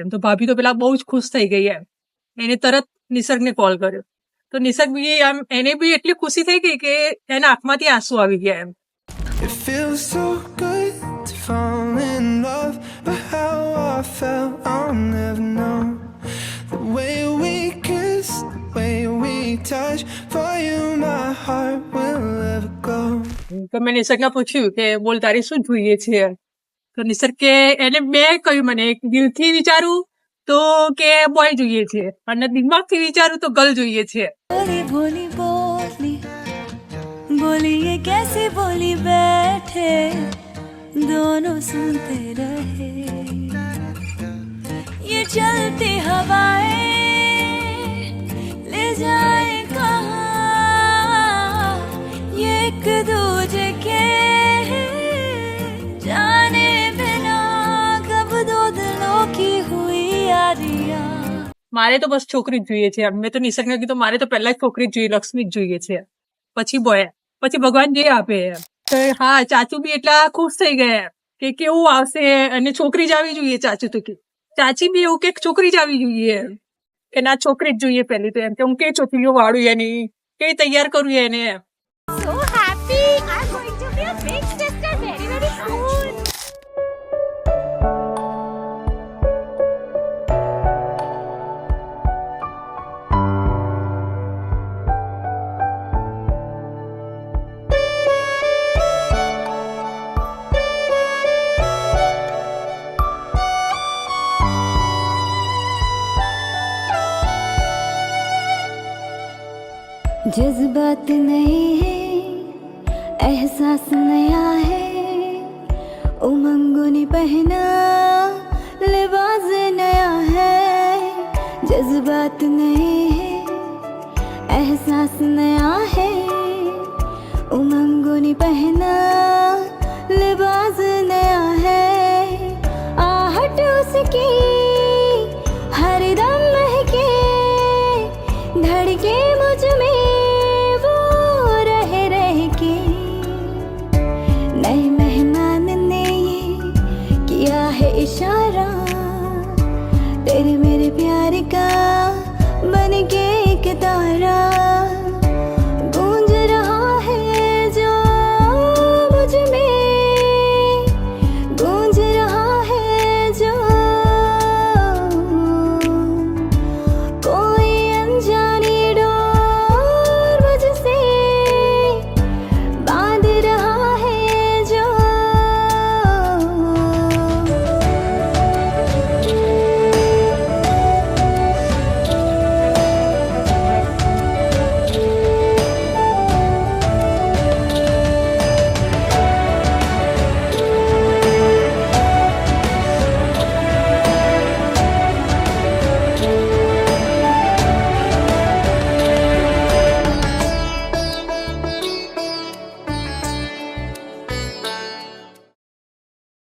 એમ તો ભાભી તો પેલા બહુ જ ખુશ થઈ ગઈ એમ. એને તરત નિસર્ગને કોલ કર્યો. તો નિસર્ગ બી આમ એને બી એટલી ખુશી થઈ ગઈ કે એના આંખમાંથી આંસુ આવી ગયા એમ. It feels so good to fall in love, but how I felt I'll never know. The way we kiss, the way we touch, for you my heart will never go. તો મેં નિસર્ગને પૂછ્યું કે બોલ તારે શું જોઈએ છે? તો નિસર્ગ કે એને મેં કહ્યું મને દિલથી વિચારું તો કે બોય જોઈએ છે અને દિમાગથી વિચારું તો ગર્લ જોઈએ છે. बोली बोली बोली बोली ये कैसे बोली बैठे दोनों सुनते रहे ये चलती हवाएं ले जाए कहाँ ये एक दूजे के जाने बिना कब दो दिलों की हुई यारियां. મારે તો બસ છોકરી જ જોઈએ છે. મેં તો નિસર્ગને કીધું મારે તો પહેલા જ છોકરી જ જોઈએ, લક્ષ્મી જ જોઈએ છે, પછી બોય, પછી ભગવાન જે આપે. તો હા, ચાચુ બી એટલા ખુશ થઈ ગયા કે કેવું આવશે અને છોકરી જ આવી જોઈએ. ચાચુ તો કે ચાચી બી એવું કે છોકરી જ આવી જોઈએ કે ના છોકરી જ જોઈએ પહેલી તો એમ કે હું કઈ છોકરીઓ વાળું એની કઈ તૈયાર કરું એને એમ. So happy! I'm going to be a big sister very, very soon. जज्बात नए हैं एहसास नया है उमंगों ने पहना लिबास नया है जज्बात नए हैं एहसास नया है उमंगों ने पहना लिबास नया है आहट उसकी हर दम महके धड़के मुझ में इशारा तेरे मेरे प्यार का